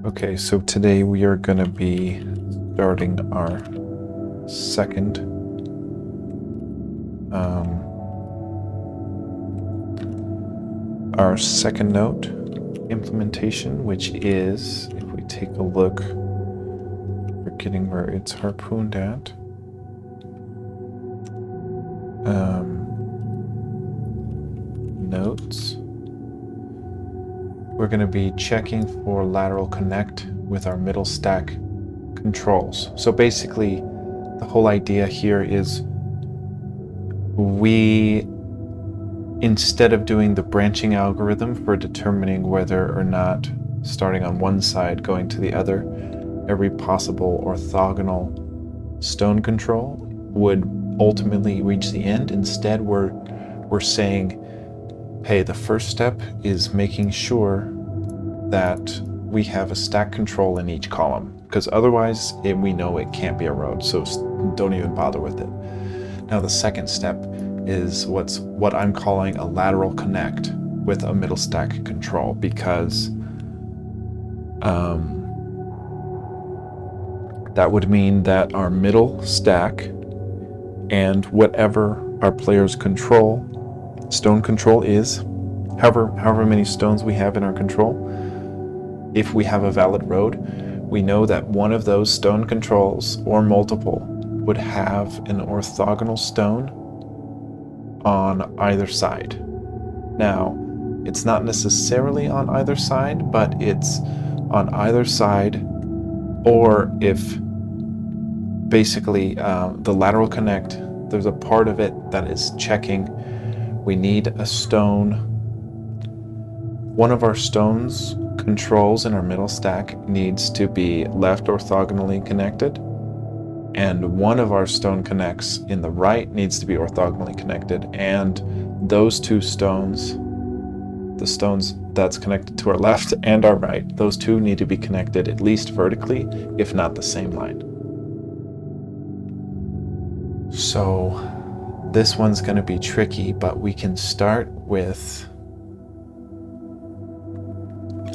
Okay, so today we are going to be starting our second note implementation, which is, if we take a look, forgetting where it's harpooned at. Notes. We're going to be checking for lateral connect with our middle stack controls. So basically, the whole idea here is instead of doing the branching algorithm for determining whether or not starting on one side, going to the other, every possible orthogonal stone control would ultimately reach the end. Instead, we're saying, hey, the first step is making sure that we have a stack control in each column, because otherwise we know it can't be a road, so don't even bother with it. Now the second step is what I'm calling a lateral connect with a middle stack control, because that would mean that our middle stack and whatever our player's stone control is, however many stones we have in our control, if we have a valid road, we know that one of those stone controls or multiple would have an orthogonal stone on either side. Now, it's not necessarily on either side, but it's on either side, or if basically the lateral connect, there's a part of it that is checking. We need a stone. One of our stones controls in our middle stack needs to be left orthogonally connected, and one of our stone connects in the right needs to be orthogonally connected, and those two stones, the stones that's connected to our left and our right, those two need to be connected at least vertically, if not the same line. So this one's going to be tricky, but we can start with,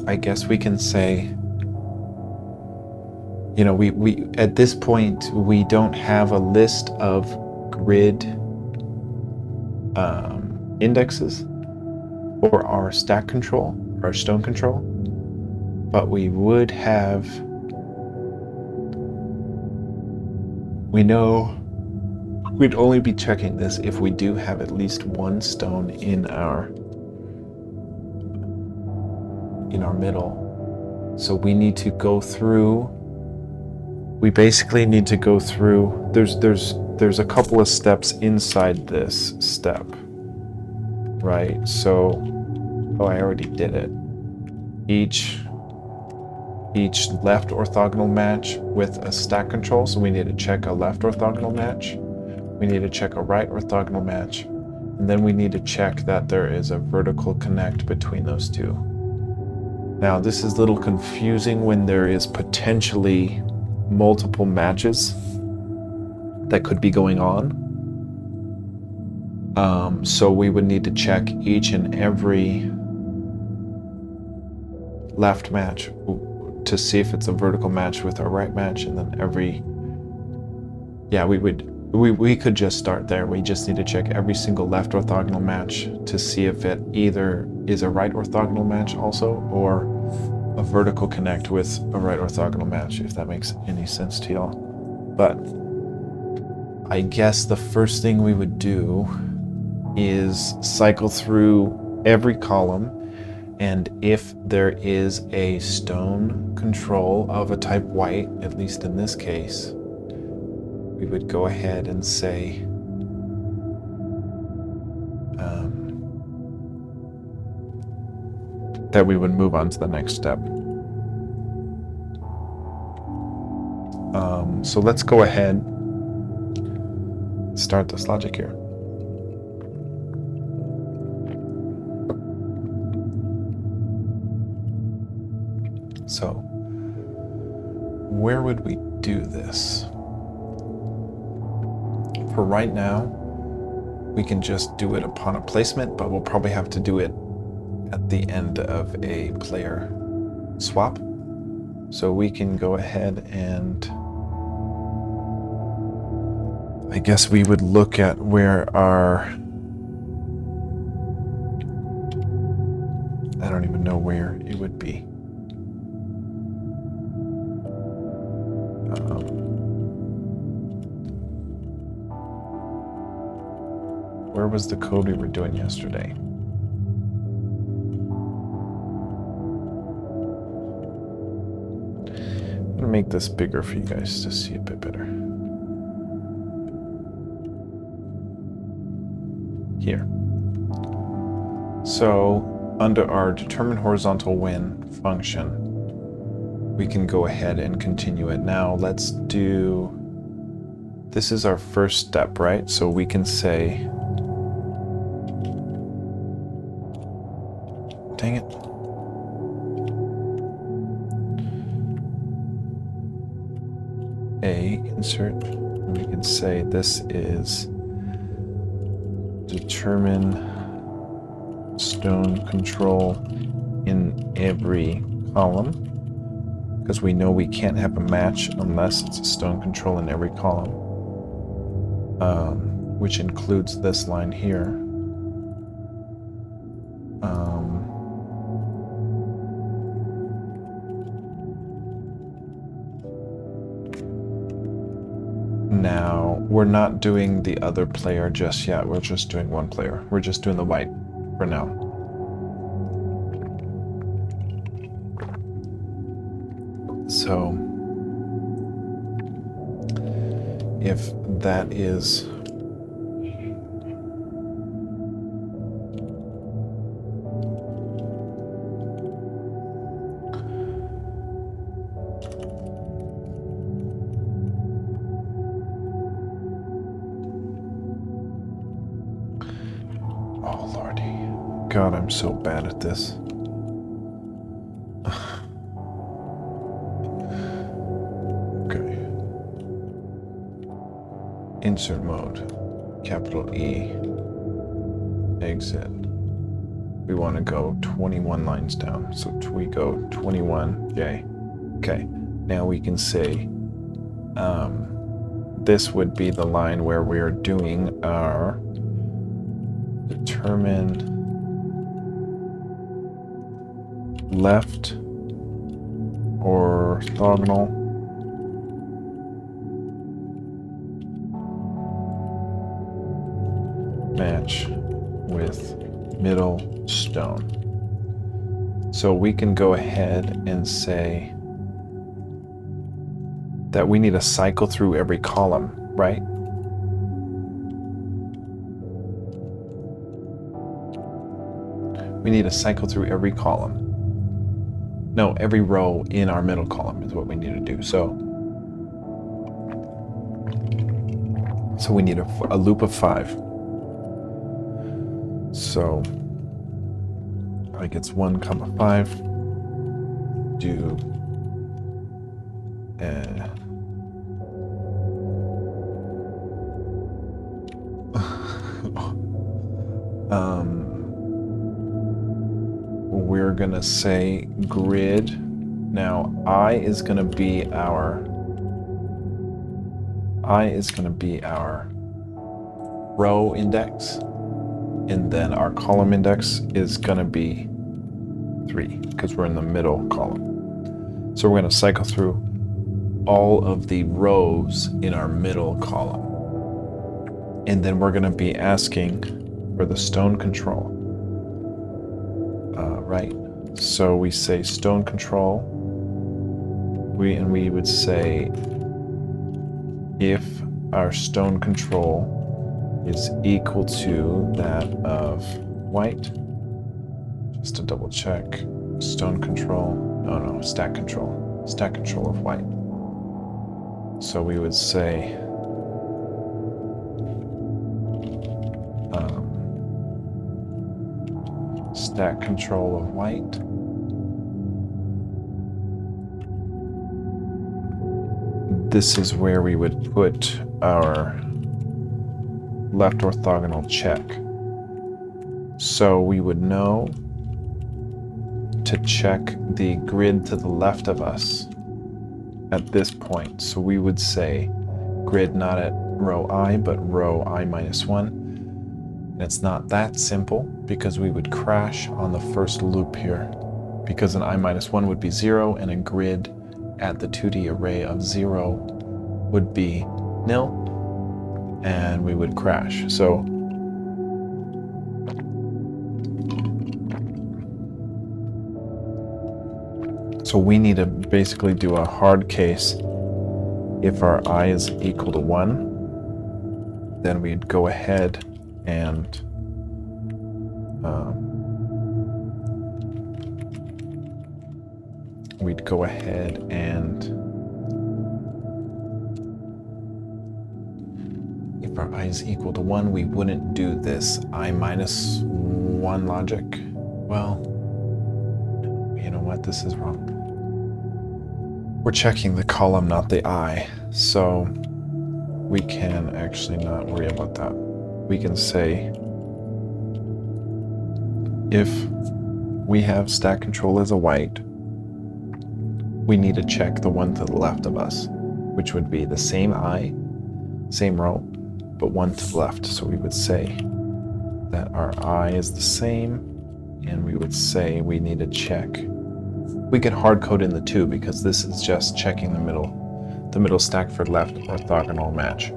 I guess we can say, we at this point, we don't have a list of grid indexes for our stack control, our stone control, but we would have, we know we'd only be checking this if we do have at least one stone in our middle. So we need to go through, we basically need to go through, there's a couple of steps inside this step, right? So, I already did it. Each left orthogonal match with a stack control, so we need to check a left orthogonal match. We need to check a right orthogonal match, and then we need to check that there is a vertical connect between those two. Now, this is a little confusing when there is potentially multiple matches that could be going on. So we would need to check each and every left match to see if it's a vertical match with our right match, and then we could just start there. We just need to check every single left orthogonal match to see if it either is a right orthogonal match also, or a vertical connect with a right orthogonal match, if that makes any sense to y'all. But I guess the first thing we would do is cycle through every column, and if there is a stone control of a type white, at least in this case, we would go ahead and say that we would move on to the next step. So let's go ahead, start this logic here. So where would we do this? For right now, we can just do it upon a placement, but we'll probably have to do it at the end of a player swap. So we can go ahead and I guess we would look at where our, I don't even know where it would be. Where was the code we were doing yesterday? I'm gonna make this bigger for you guys to see a bit better. Here. So under our determine horizontal win function, we can go ahead and continue it. Now let's do, this is our first step, right? So we can say, dang it. Insert, and we can say this is determine stone control in every column, because we know we can't have a match unless it's a stone control in every column, which includes this line here. Now, we're not doing the other player just yet. We're just doing one player. We're just doing the white for now. So, if that is God, I'm so bad at this. Okay. Insert mode. Capital E. Exit. We want to go 21 lines down. So we go 21J. Okay. Now we can say this would be the line where we're doing our determine left orthogonal match with middle stone. So we can go ahead and say that we need to cycle through every column, right? We need to cycle through every column. No, every row in our middle column is what we need to do. So we need a loop of 5. So like it's 1, 5. Do we're gonna say grid. Now I is gonna be our row index, and then our column index is gonna be 3 because we're in the middle column. So we're gonna cycle through all of the rows in our middle column, and then we're gonna be asking for the stone control. Right, so we say stone control. We would say if our stone control is equal to that of white. Just to double check, stone control. No, stack control. Stack control of white. So we would say stack control of white. This is where we would put our left orthogonal check. So we would know to check the grid to the left of us at this point. So we would say grid not at row I, but row I minus 1. And it's not that simple because we would crash on the first loop here, because an I minus 1 would be 0 and a grid at the 2D array of 0 would be nil, and we would crash. So we need to basically do a hard case. If our I is equal to 1, then we'd go ahead and if our I is equal to 1, we wouldn't do this I minus 1 logic. Well, you know what? This is wrong. We're checking the column, not the I. So we can actually not worry about that. We can say if we have stack control as a white, we need to check the one to the left of us, which would be the same I, same row, but one to the left. So we would say that our I is the same, and we would say we need to check. We could hard code in the 2 because this is just checking the middle stack for left orthogonal match.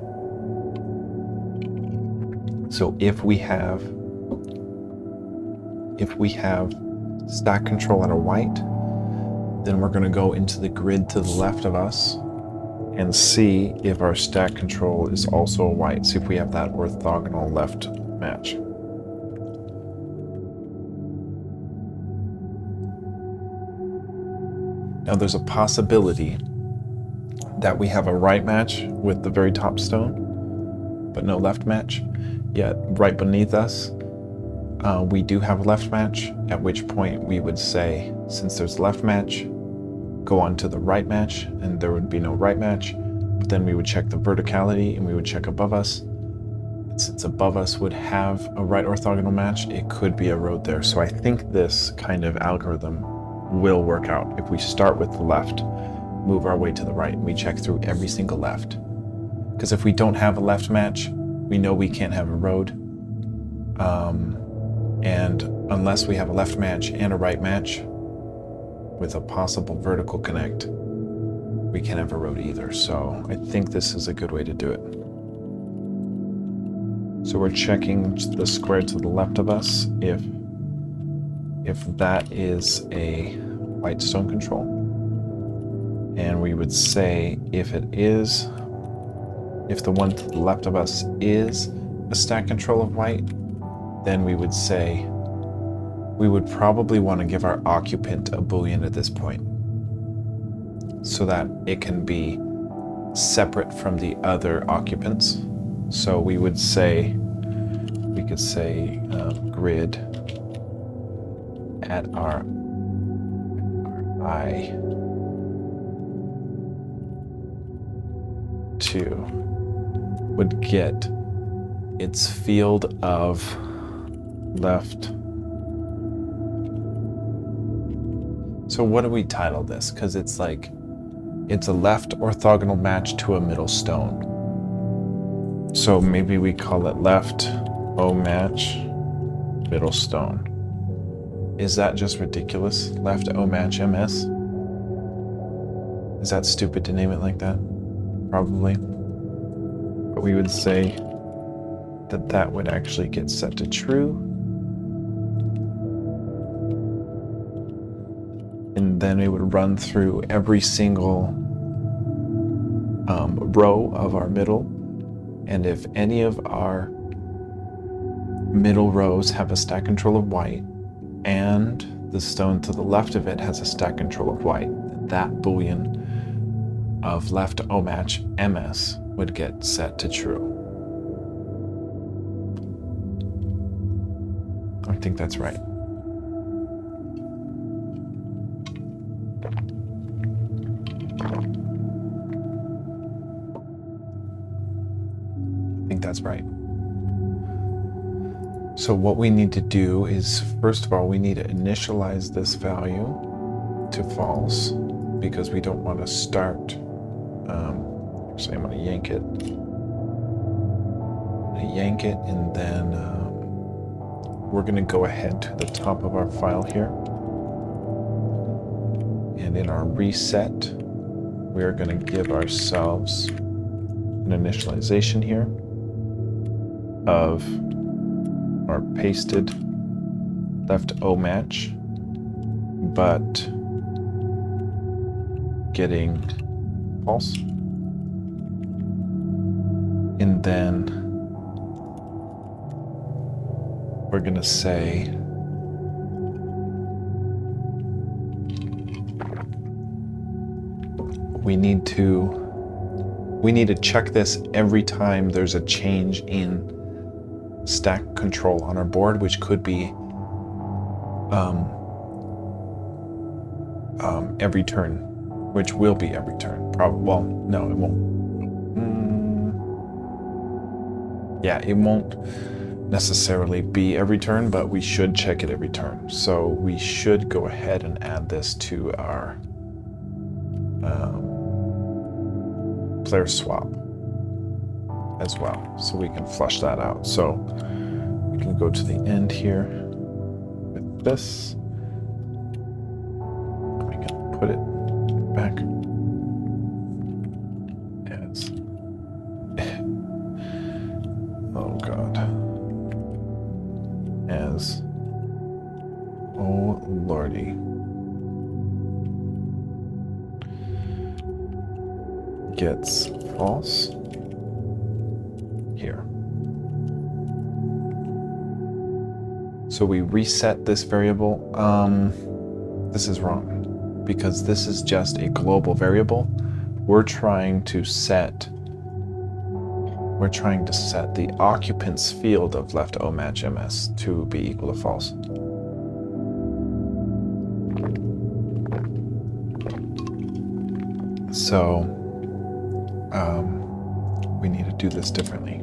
So if we have stack control at a white, then we're going to go into the grid to the left of us and see if our stack control is also a white. See if we have that orthogonal left match. Now there's a possibility that we have a right match with the very top stone, but no left match. Yet right beneath us, we do have a left match, at which point we would say, since there's a left match, go on to the right match, and there would be no right match. But then we would check the verticality, and we would check above us. And since above us would have a right orthogonal match, it could be a road there. So I think this kind of algorithm will work out. If we start with the left, move our way to the right, and we check through every single left. Because if we don't have a left match, we know we can't have a road. And unless we have a left match and a right match with a possible vertical connect, we can't have a road either. So I think this is a good way to do it. So we're checking the square to the left of us if that is a white stone control. And we would say if the one to the left of us is a stack control of white, then we would say we would probably want to give our occupant a boolean at this point so that it can be separate from the other occupants. So we could say grid at our I2 would get its field of left. So what do we title this? Because it's like, it's a left orthogonal match to a middle stone. So maybe we call it left O match middle stone. Is that just ridiculous? Left O match MS? Is that stupid to name it like that? Probably. But we would say that would actually get set to true. And then it would run through every single row of our middle. And if any of our middle rows have a stack control of white, and the stone to the left of it has a stack control of white, that boolean of left O match MS would get set to true. I think that's right. I think that's right. So what we need to do is, first of all, we need to initialize this value to false. because we don't want to start. Actually, I'm going to yank it. And then we're going to go ahead to the top of our file here. And in our reset, we're going to give ourselves an initialization here of our pasted left O match, but getting false. And then we're going to say we need to check this every time there's a change in stack control on our board, which could be every turn, which will be every turn. Well, no, it won't. Yeah, it won't necessarily be every turn, but we should check it every turn. So we should go ahead and add this to our player swap as well, so we can flush that out. So we can go to the end here with this. We can put it back as oh god, as oh lordy, gets false here. So we reset this variable. This is wrong because this is just a global variable. We're trying to set the occupant's field of left O match MS to be equal to false. So we need to do this differently.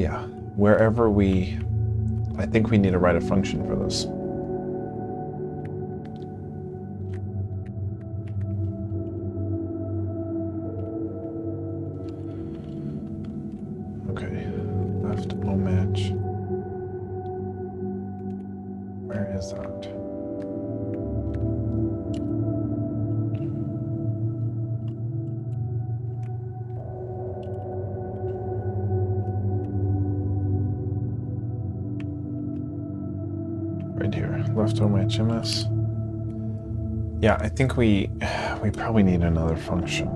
Yeah, wherever I think we need to write a function for this. Okay, left O match. Where is that? Right here, left O match MS. Yeah, I think we probably need another function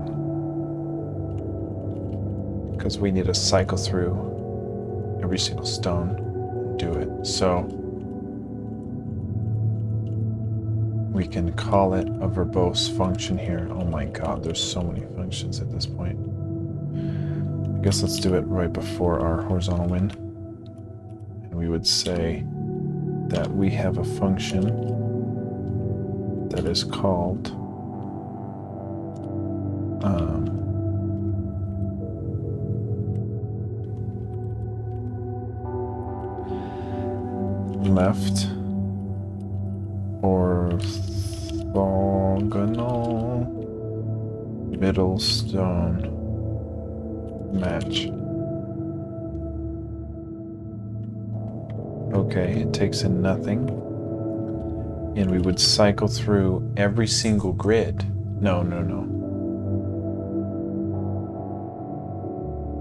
because we need to cycle through every single stone and do it. So we can call it a verbose function here. Oh my god, there's so many functions at this point. I guess let's do it right before our horizontal wind. And we would say that we have a function that is called left orthogonal middle stone match. Okay, it takes in nothing. And we would cycle through every single grid. No.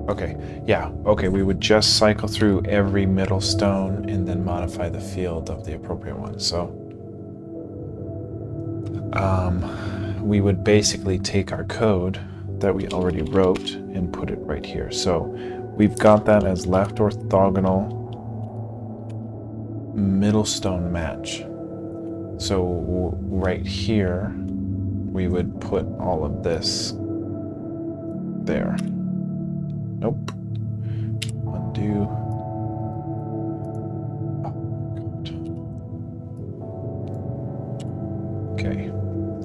Okay, yeah, okay, we would just cycle through every middle stone and then modify the field of the appropriate one. So we would basically take our code that we already wrote and put it right here. So we've got that as left orthogonal middle stone match. So right here, we would put all of this there. Nope. Undo. Oh my god. Okay.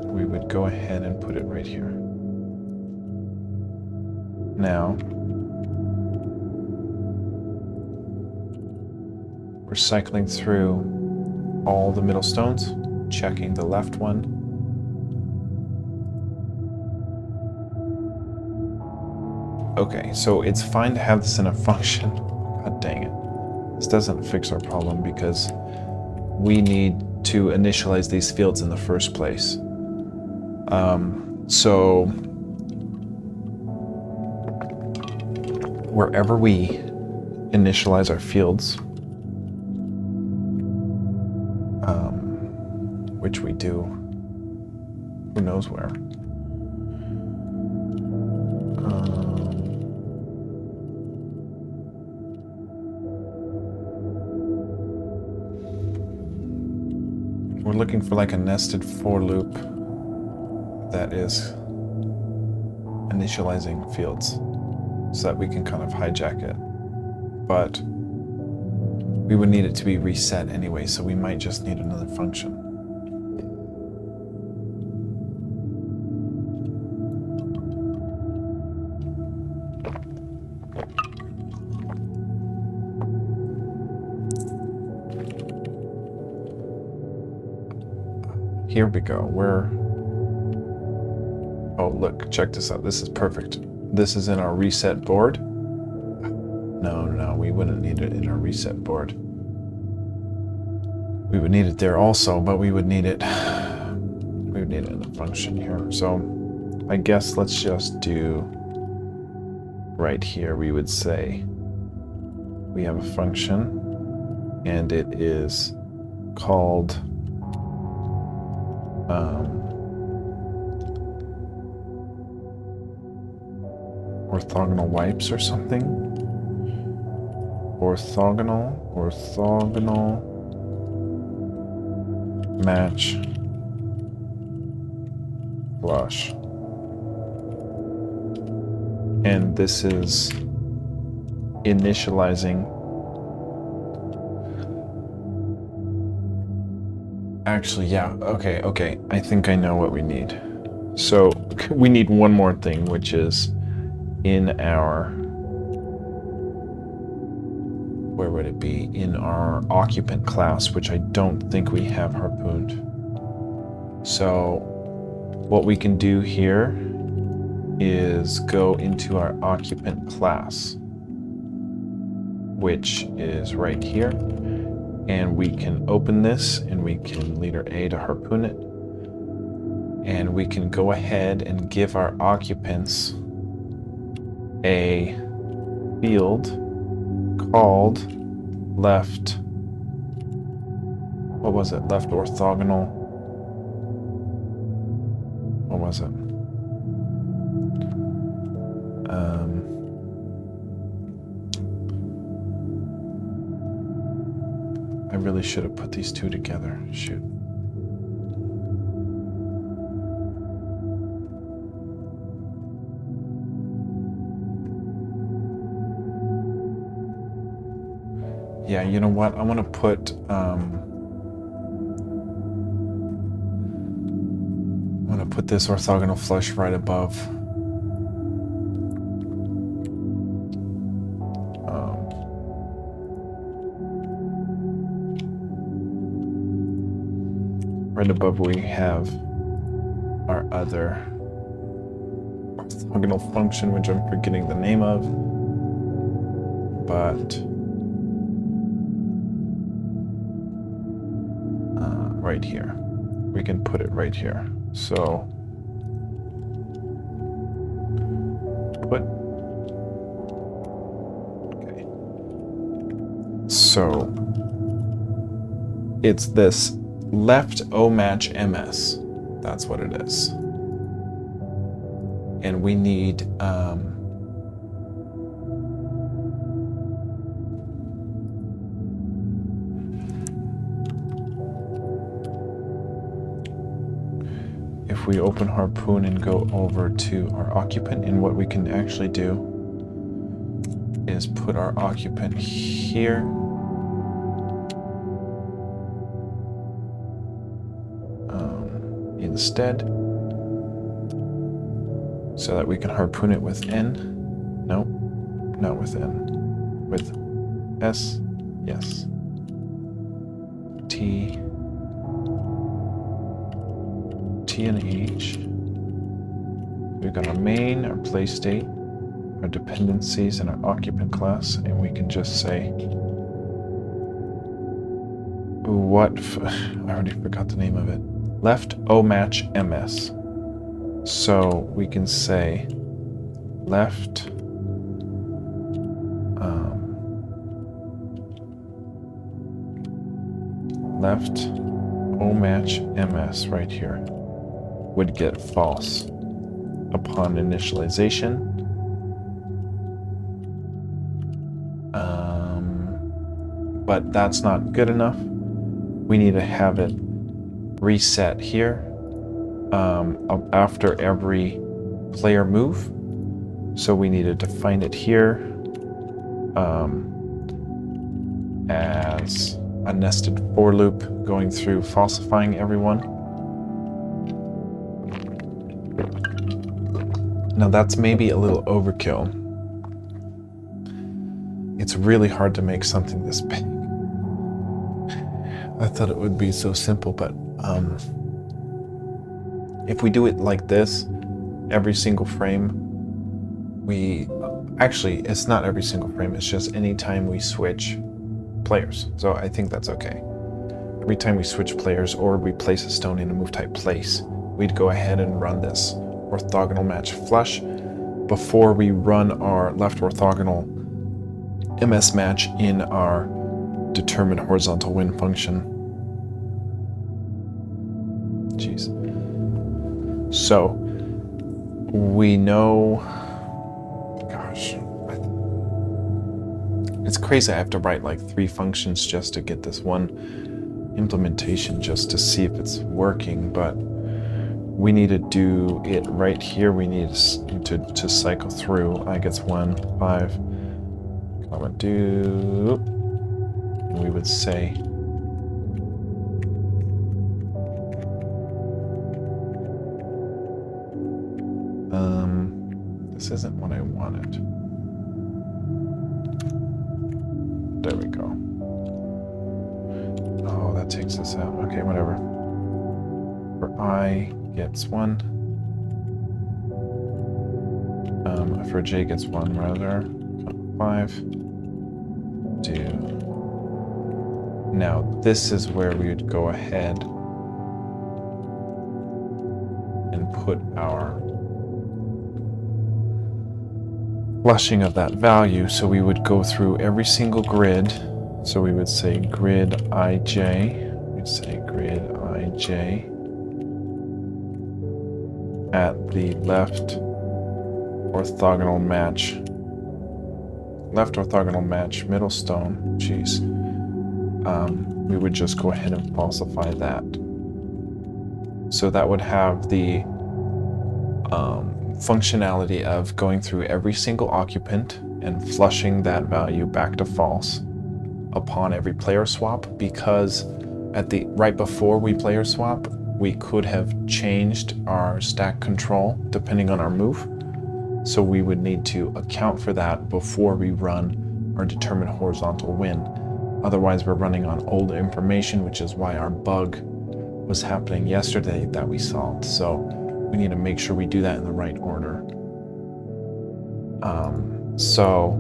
We would go ahead and put it right here. Now, we're cycling through all the middle stones, checking the left one. Okay, so it's fine to have this in a function. God dang it. This doesn't fix our problem because we need to initialize these fields in the first place. So wherever we initialize our fields, which we do, who knows where. We're looking for like a nested for loop that is initializing fields so that we can kind of hijack it. But we would need it to be reset anyway, so we might just need another function. Here we go. Oh, look, check this out. This is perfect. This is in our reset board. No, we wouldn't need it in our reset board. We would need it there also, but we would need it in the function here. So I guess let's just do right here. We would say we have a function and it is called orthogonal wipes or something. Orthogonal match flush. And this is initializing. Actually, yeah, okay. I think I know what we need. So we need one more thing, which is in our, where would it be? In our occupant class, which I don't think we have harpooned. So what we can do here is go into our occupant class, which is right here. And we can open this and we can leader A to harpoon it. And we can go ahead and give our occupants a field called left, what was it? Left orthogonal, what was it? I really should have put these two together. Shoot. Yeah, you know what? I want to put this orthogonal flush right above where we have our other orthogonal function, which I'm forgetting the name of, but right here. We can put it right here. So okay. So it's this left O match MS. That's what it is. And we need if we open harpoon and go over to our occupant, and what we can actually do is put our occupant here. Instead, so that we can harpoon it with N. No, not with N. With S. Yes. T. T and H. We've got our main, our play state, our dependencies, and our occupant class, and we can just say I already forgot the name of it. Left O match MS. So we can say left left O match MS right here would get false upon initialization. But that's not good enough. We need to have it reset here after every player move. So we need to define it here as a nested for loop going through falsifying everyone. Now that's maybe a little overkill. It's really hard to make something this big. I thought it would be so simple, but if we do it like this, every single frame, actually, it's not every single frame, it's just anytime we switch players. So I think that's okay. Every time we switch players or we place a stone in a move type place, we'd go ahead and run this orthogonal match flush before we run our left orthogonal MS match in our determine horizontal win function. Jeez. So we know, gosh, it's crazy. I have to write like 3 functions just to get this one implementation just to see if it's working, but we need to do it right here. We need to cycle through. I guess 1, 5, comma do. And we would say this isn't what I wanted. There we go. Oh, that takes us out. Okay, whatever. For I gets 1. For J gets 1 rather. 5. 2. Now this is where we would go ahead and put our flushing of that value. So we would go through every single grid. So we would say grid IJ. We'd say grid IJ at the left orthogonal match middle stone. Jeez. We would just go ahead and falsify that. So that would have the functionality of going through every single occupant and flushing that value back to false upon every player swap, because right before we player swap, we could have changed our stack control depending on our move. So we would need to account for that before we run our determine horizontal win. Otherwise, we're running on old information, which is why our bug was happening yesterday that we solved. So we need to make sure we do that in the right order. So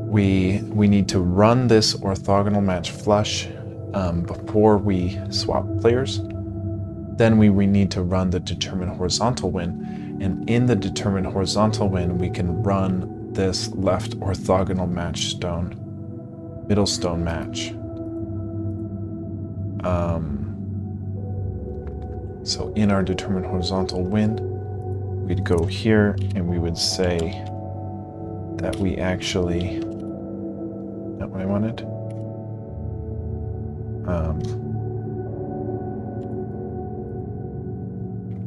we need to run this orthogonal match flush before we swap players. Then we need to run the determine horizontal win. And in the determine horizontal win, we can run this left orthogonal match stone, middle stone match. So in our determine horizontal win, we'd go here and we would say that we actually, not what I wanted.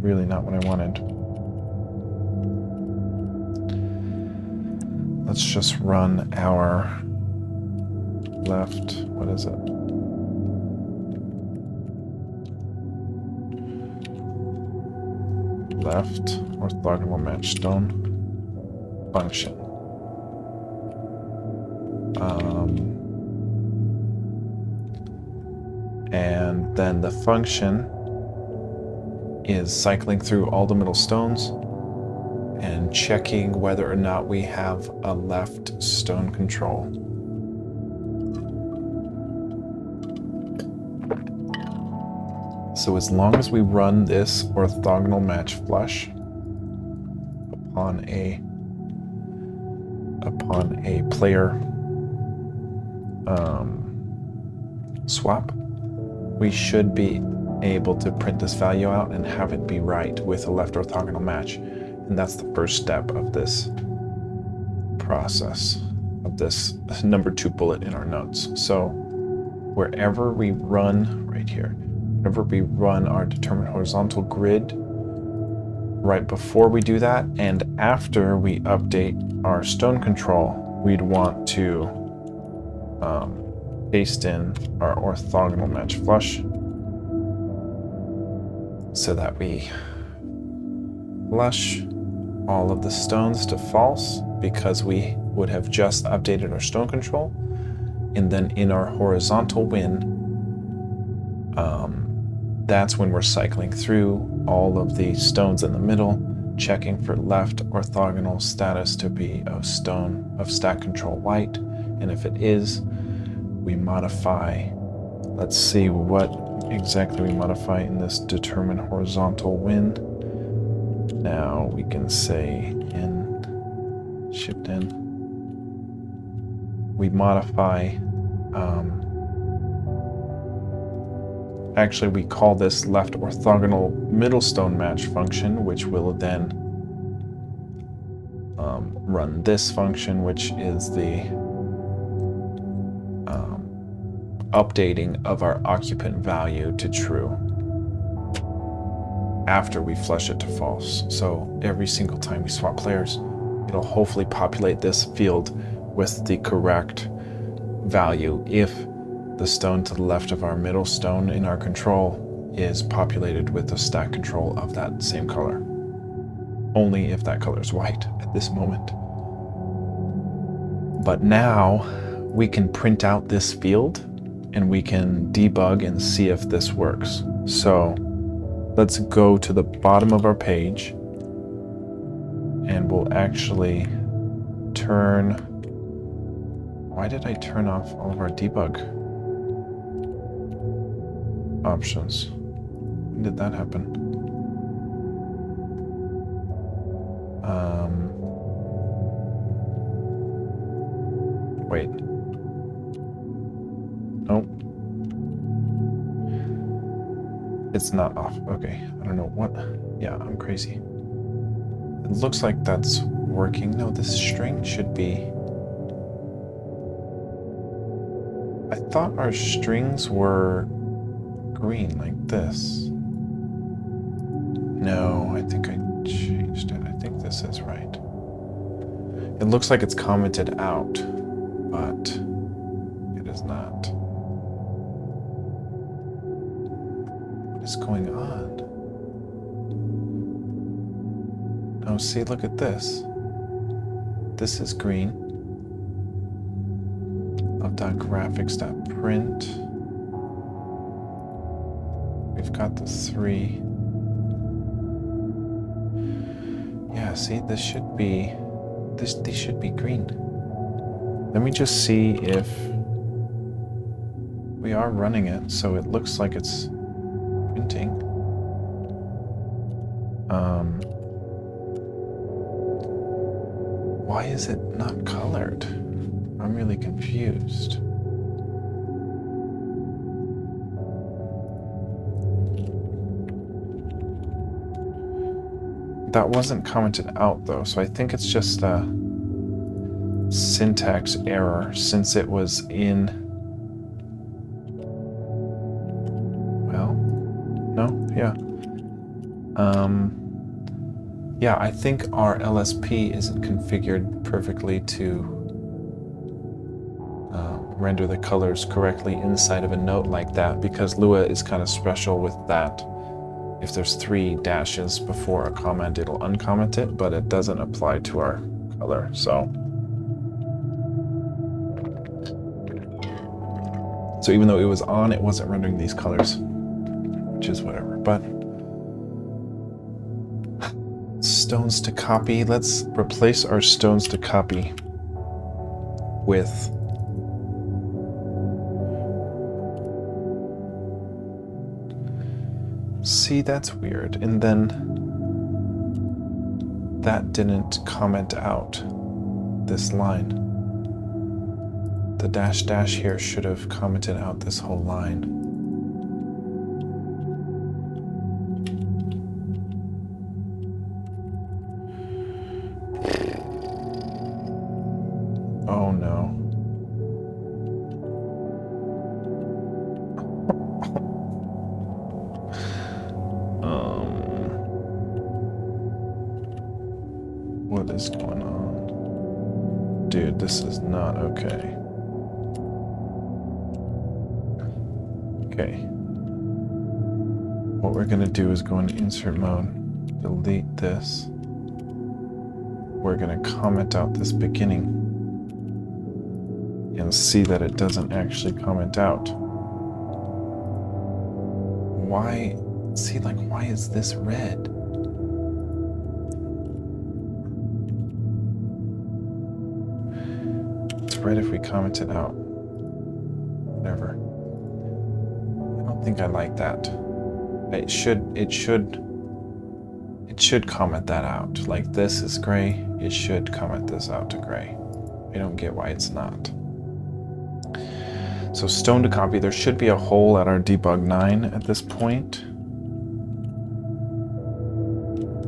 Really not what I wanted. Let's just run our left, what is it? Left orthogonal match stone function. And then the function is cycling through all the middle stones and checking whether or not we have a left stone control. So as long as we run this orthogonal match flush upon a player swap, we should be able to print this value out and have it be right with a left orthogonal match. And that's the first step of this process, of this number 2 bullet in our notes. So wherever we run, right here, whenever we run our determine horizontal grid, right before we do that and after we update our stone control, we'd want to paste in our orthogonal match flush so that we flush all of the stones to false, because we would have just updated our stone control. And then in our horizontal win, that's when we're cycling through all of the stones in the middle, checking for left orthogonal status to be of stack control white. And if it is, we modify, let's see what exactly we modify in this determine horizontal win. Now we can say in shift in, we modify, actually we call this left orthogonal middle stone match function, which will then run this function, which is the updating of our occupant value to true after we flush it to false. So every single time we swap players, it'll hopefully populate this field with the correct value if the stone to the left of our middle stone in our control is populated with the stack control of that same color. Only if that color is white at this moment. But now we can print out this field and we can debug and see if this works. So let's go to the bottom of our page and we'll actually turn, why did I turn off all of our debug options? When did that happen? Wait. Nope. It's not off. Okay. I don't know what. Yeah, I'm crazy. It looks like that's working. No, this string should be. I thought our strings were green like this. No, I think I changed it. I think this is right. It looks like it's commented out, but it is not. What is going on? Oh, see, look at this. This is green. Of.graphics.print. We've got the 3. Yeah, see, this should be, these should be green. Let me just see if we are running it, so it looks like it's printing. Why is it not colored? I'm really confused. That wasn't commented out though, so I think it's just a syntax error since it was in, well, no, yeah. Yeah, I think our LSP isn't configured perfectly to render the colors correctly inside of a note like that, because Lua is kind of special with that. If there's 3 dashes before a comment, it'll uncomment it, but it doesn't apply to our color, so even though it was on, it wasn't rendering these colors, which is whatever. But stones to copy. Let's replace our stones to copy with see, that's weird. And then that didn't comment out this line. The dash dash here should have commented out this whole line. Oh no. What is going on? Dude, this is not okay. Okay. What we're gonna do is go into insert mode, delete this. We're gonna comment out this beginning and see that it doesn't actually comment out. Why? See, like, why is this red? It's red if we comment it out. Whatever. I don't think I like that. It should comment that out. Like, this is gray, it should comment this out to gray. I don't get why it's not. So stone to copy, there should be a hole at our debug 9 at this point.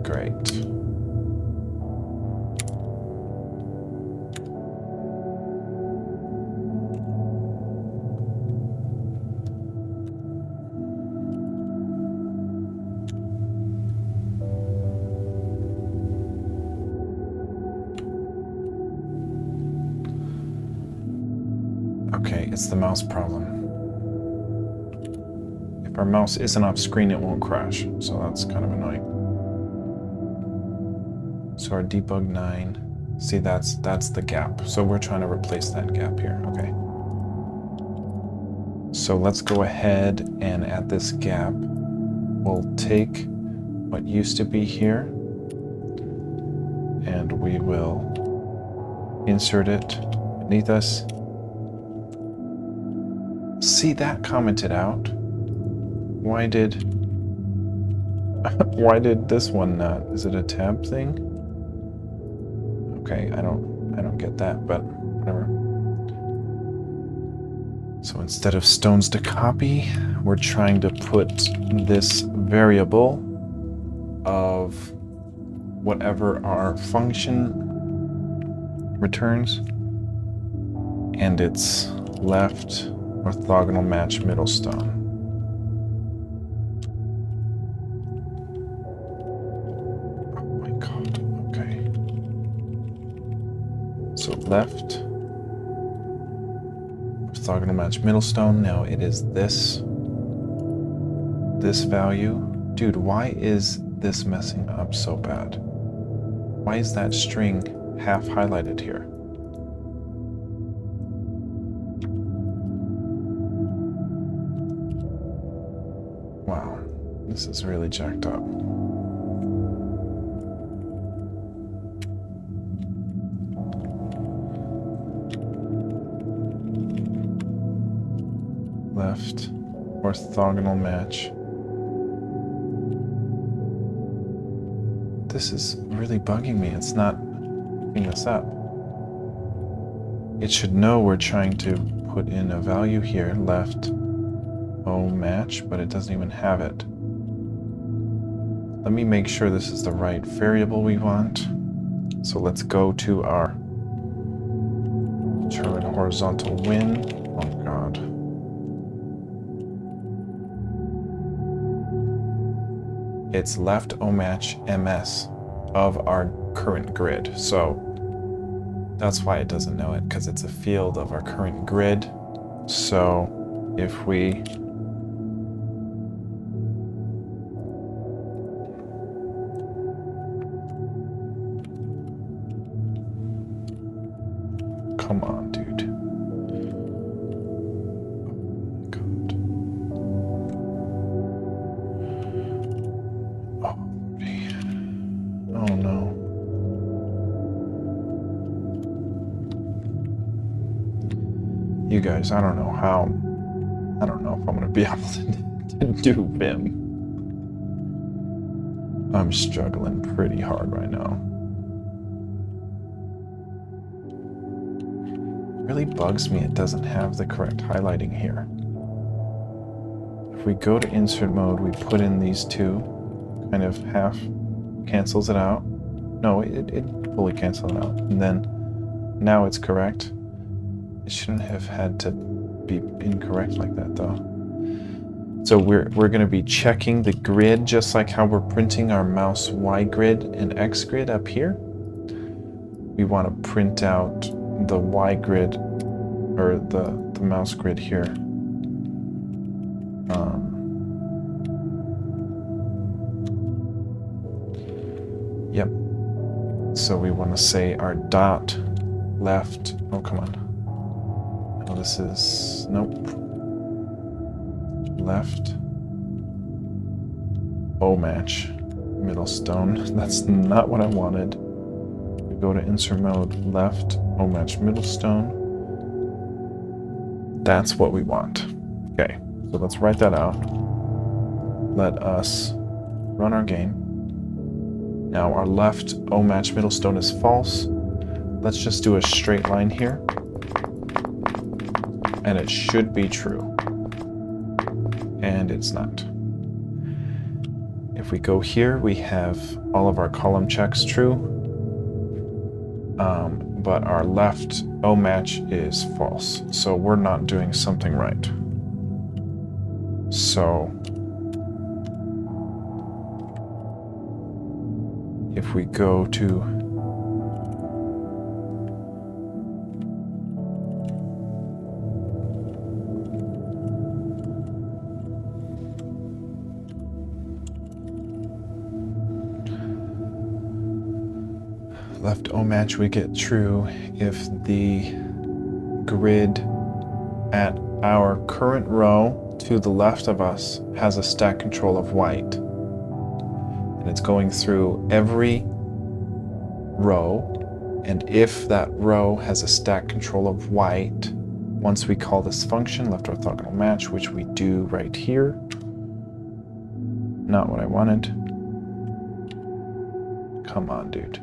Great. Okay, it's the mouse problem. If our mouse isn't off screen, it won't crash, so that's kind of annoying. So our debug 9, see, that's the gap. So we're trying to replace that gap here, okay. So let's go ahead and at this gap, we'll take what used to be here and we will insert it beneath us. See, that commented out. Why did this one not? Is it a tab thing? Okay, I don't get that, but whatever. So instead of stones to copy, we're trying to put this variable of whatever our function returns, and it's left orthogonal match middle stone. Oh my god, okay. So left orthogonal match middle stone. Now it is this value. Dude, why is this messing up so bad? Why is that string half highlighted here? Wow, this is really jacked up. Left orthogonal match. This is really bugging me. It's not picking this up. It should know we're trying to put in a value here, left O match, but it doesn't even have it. Let me make sure this is the right variable we want. So let's go to our determine horizontal win. Oh god. It's left O match MS of our current grid. So that's why it doesn't know it, because it's a field of our current grid. So if we come on, dude. Oh my god. Oh no. You guys, I don't know if I'm gonna be able to do Vim. I'm struggling pretty hard right now. It really bugs me it doesn't have the correct highlighting here. If we go to insert mode, we put in these two, kind of half cancels it out. No, it fully cancels it out. And then now it's correct. It shouldn't have had to be incorrect like that though. So we're going to be checking the grid just like how we're printing our mouse Y grid and X grid up here. We want to print out the Y grid or the mouse grid here. Yep. So we want to say our dot left. Oh, come on. Oh, this is, nope. Left. O match. Middle stone. That's not what I wanted. We go to insert mode, left, O match, middle stone. That's what we want. Okay, so let's write that out. Let us run our game. Now our left O match middle stone is false. Let's just do a straight line here. And it should be true. And it's not. If we go here, we have all of our column checks true. But our left O match is false. So we're not doing something right. So if we go to left O match, we get true if the grid at our current row to the left of us has a stack control of white. And it's going through every row. And if that row has a stack control of white, once we call this function left orthogonal match, which we do right here, not what I wanted. Come on, dude.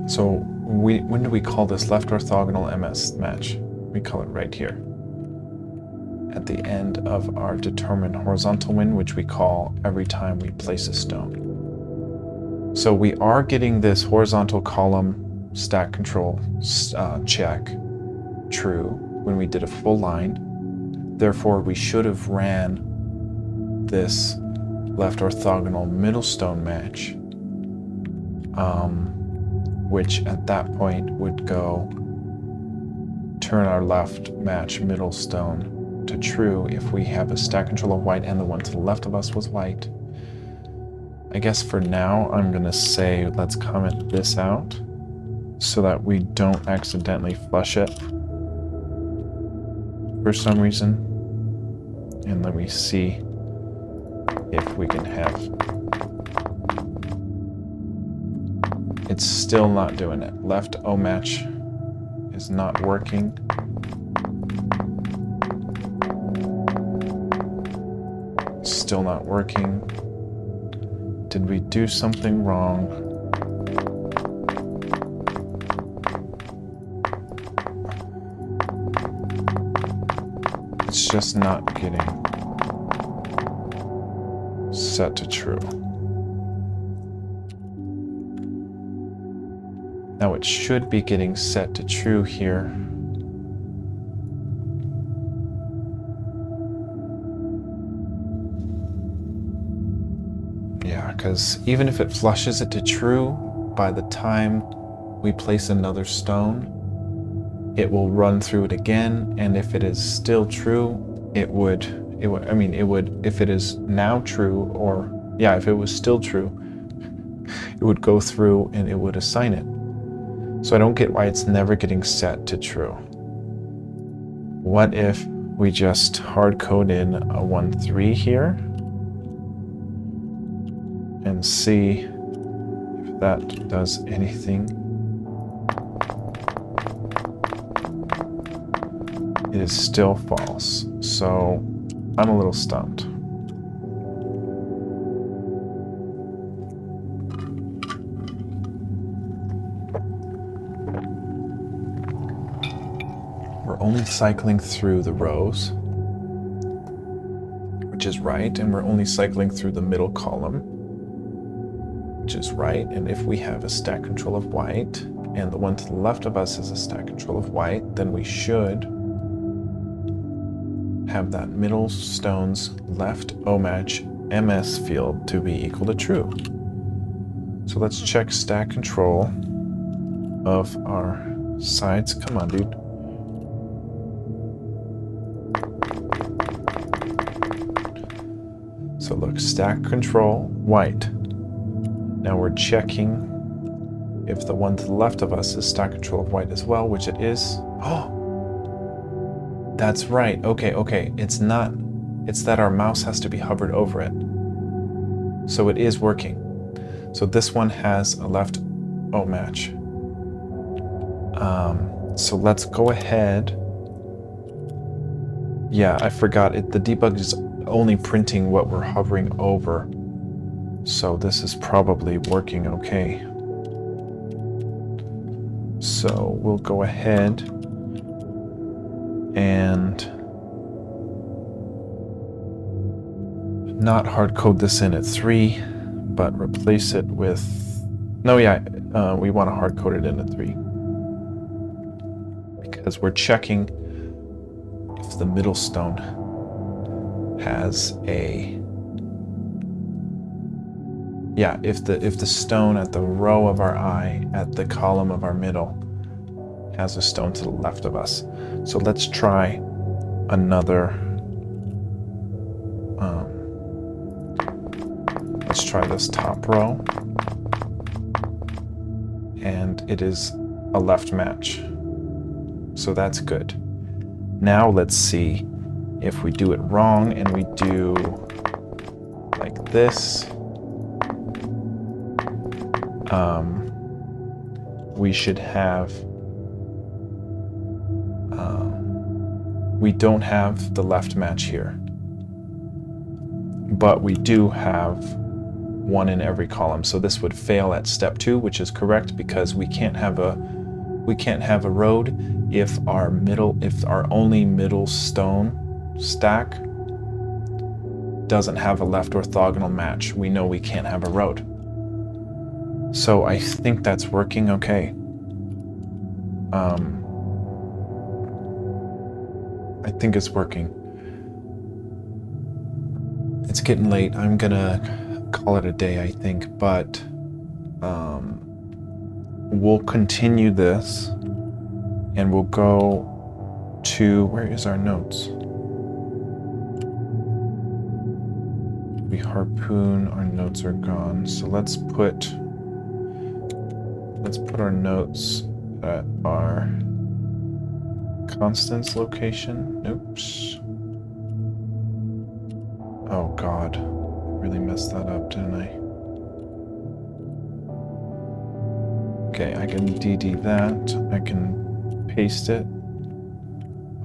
So when do we call this left orthogonal MS match? We call it right here. At the end of our determine horizontal win, which we call every time we place a stone. So we are getting this horizontal column stack control check true when we did a full line. Therefore, we should have ran this left orthogonal middle stone match, which at that point would go turn our left match middle stone to true if we have a stack control of white and the one to the left of us was white. I guess for now I'm gonna say let's comment this out so that we don't accidentally flush it for some reason. And let me see if we can have... It's still not doing it. Left O match is not working. Still not working. Did we do something wrong? It's just not getting set to true. Now it should be getting set to true here. Yeah, because even if it flushes it to true, by the time we place another stone, it will run through it again, and if it is still true, if it is now true, or yeah, if it was still true, it would go through and it would assign it. So I don't get why it's never getting set to true. What if we just hard code in a 1, 3 here and see if that does anything? It is still false, so I'm a little stumped. We're only cycling through the rows, which is right, and we're only cycling through the middle column, which is right. And if we have a stack control of white, and the one to the left of us is a stack control of white, then we should have that middle stone's left O match MS field to be equal to true. So let's check stack control of our sides. Come on, dude. So look, stack control, white. Now we're checking if the one to the left of us is stack control of white as well, which it is. Oh, that's right. Okay. It's not, it's that our mouse has to be hovered over it. So it is working. So this one has a left O match. So let's go ahead. Yeah, I forgot it. The debug is only printing what we're hovering over. So this is probably working okay. So we'll go ahead and not hard code this in at 3, but replace it with, no, yeah, we want to hard code it in at 3. Because we're checking if the middle stone has a, yeah, if the stone at the row of our eye at the column of our middle has a stone to the left of us. So let's try another, let's try this top row, and it is a left match. So that's good. Now let's see if we do it wrong and we do like this. We should have, we don't have the left match here, but we do have one in every column. So this would fail at step 2, which is correct, because we can't have a road if our only middle stone stack doesn't have a left orthogonal match. We know we can't have a road. So I think that's working okay. I think it's working. It's getting late. I'm gonna call it a day, I think, but we'll continue this and we'll go to, where is our notes? We harpoon, our notes are gone. So let's put our notes at our constants location. Oops. Oh God, I really messed that up, didn't I? Okay, I can DD that, I can paste it,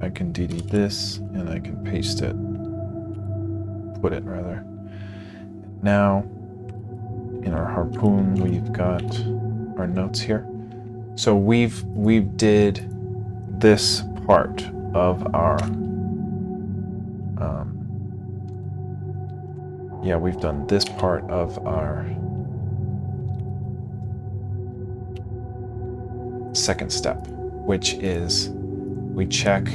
I can DD this, and I can paste it, put it rather. Now, in our harpoon, we've got our notes here. So we've did this part of our, yeah, we've done this part of our second step, which is we check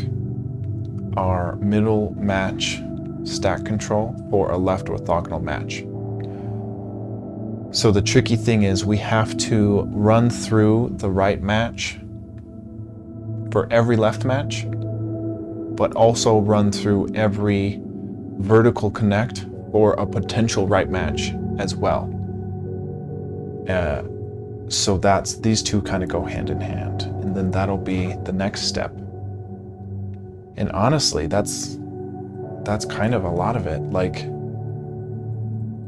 our middle match stack control for a left orthogonal match. So the tricky thing is we have to run through the right match for every left match, but also run through every vertical connect for a potential right match as well. So these two kind of go hand in hand, and then that'll be the next step. And honestly, that's kind of a lot of it. Like,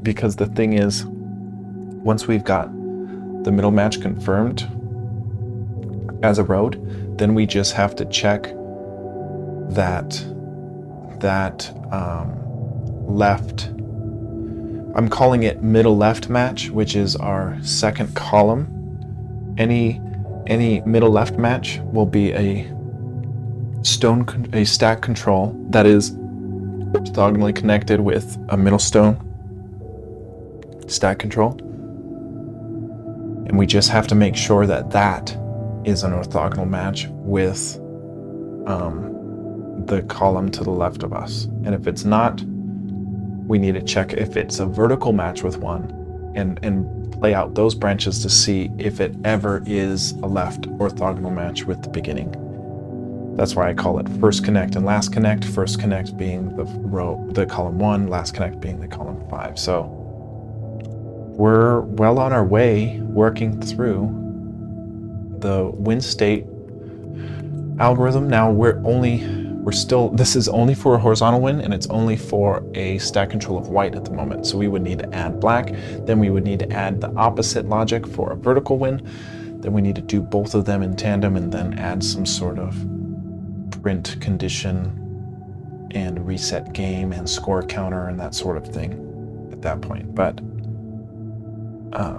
because the thing is, once we've got the middle match confirmed as a road, then we just have to check that left, I'm calling it middle left match, which is our second column. Any middle left match will be a stack control that is orthogonally connected with a middle stone stack control. And we just have to make sure that that is an orthogonal match with the column to the left of us. And if it's not, we need to check if it's a vertical match with one and play out those branches to see if it ever is a left orthogonal match with the beginning. That's why I call it first connect and last connect. First connect being the column 1, last connect being the column 5. So we're well on our way working through the win state algorithm. Now this is only for a horizontal win, and it's only for a stack control of white at the moment. So we would need to add black, then we would need to add the opposite logic for a vertical win. Then we need to do both of them in tandem and then add some sort of print condition and reset game and score counter and that sort of thing at that point. But I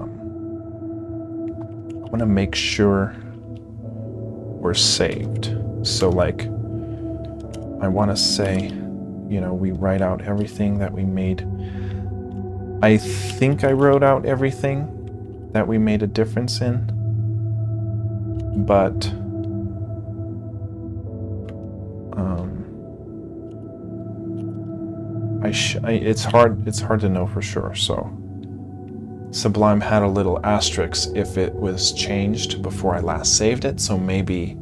want to make sure we're saved. So like, I want to say, we write out everything that we made. I think I wrote out everything that we made a difference in, but it's hard to know for sure. So Sublime had a little asterisk if it was changed before I last saved it. So maybe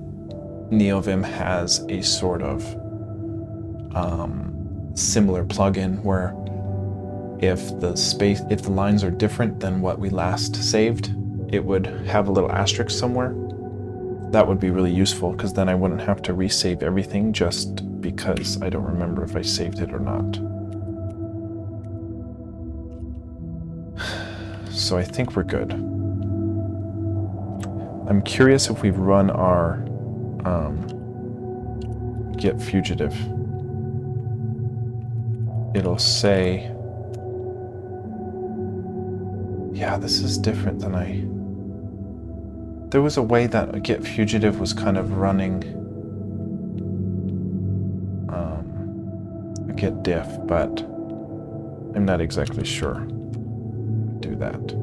NeoVim has a sort of similar plugin where if the lines are different than what we last saved, it would have a little asterisk somewhere. That would be really useful, because then I wouldn't have to resave everything just because I don't remember if I saved it or not. So I think we're good. I'm curious if we've run our get fugitive. It'll say, yeah, this is different than there was a way that a get fugitive was kind of running a get diff, but I'm not exactly sure. Do that.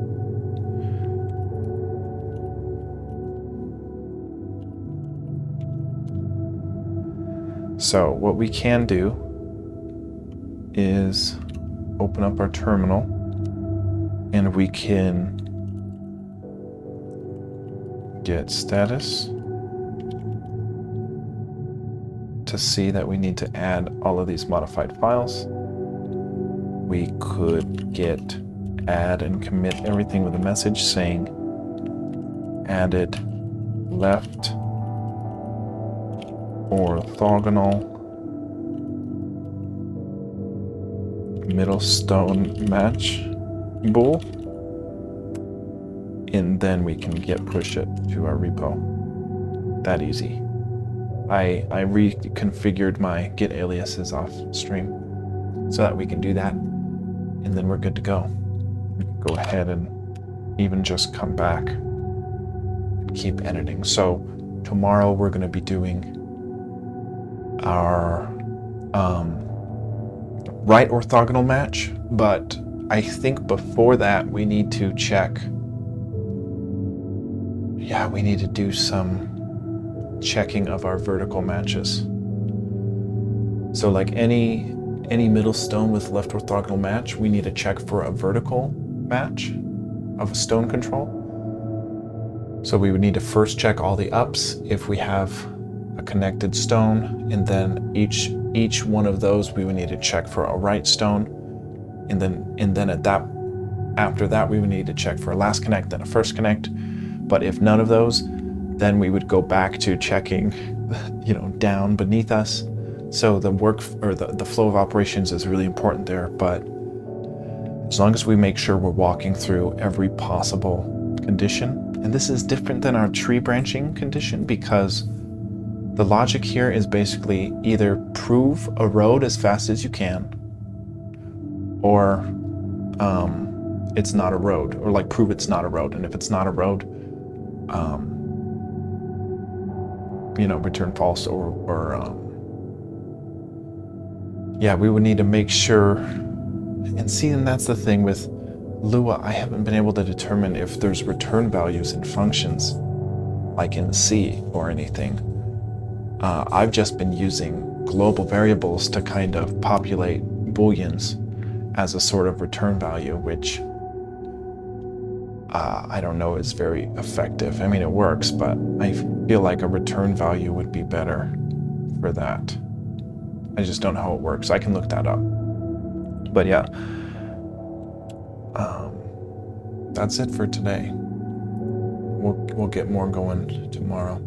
So what we can do is open up our terminal, and we can get status to see that we need to add all of these modified files. We could get add and commit everything with a message saying added left orthogonal middle stone match bool, and then we can push it to our repo. That easy. I reconfigured my get aliases off stream so that we can do that, and then we're good to go. We can go ahead and even just come back and keep editing. So tomorrow we're going to be doing our right orthogonal match, but I think before that we need to check. Yeah, we need to do some checking of our vertical matches. So like any middle stone with left orthogonal match, we need to check for a vertical match of a stone control. So we would need to first check all the ups if we have a connected stone, and then each one of those we would need to check for a right stone, and then after that we would need to check for a last connect, then a first connect. But if none of those, then we would go back to checking, down beneath us So the work or the flow of operations is really important there, but as long as we make sure we're walking through every possible condition, and this is different than our tree branching condition because the logic here is basically either prove a road as fast as you can, or it's not a road, or like prove it's not a road. And if it's not a road, return false, or yeah, we would need to make sure. And see, and that's the thing with Lua, I haven't been able to determine if there's return values in functions like in C or anything. I've just been using global variables to kind of populate booleans as a sort of return value, which I don't know is very effective. I mean, it works, but I feel like a return value would be better for that. I just don't know how it works. I can look that up. But yeah, that's it for today. We'll get more going tomorrow.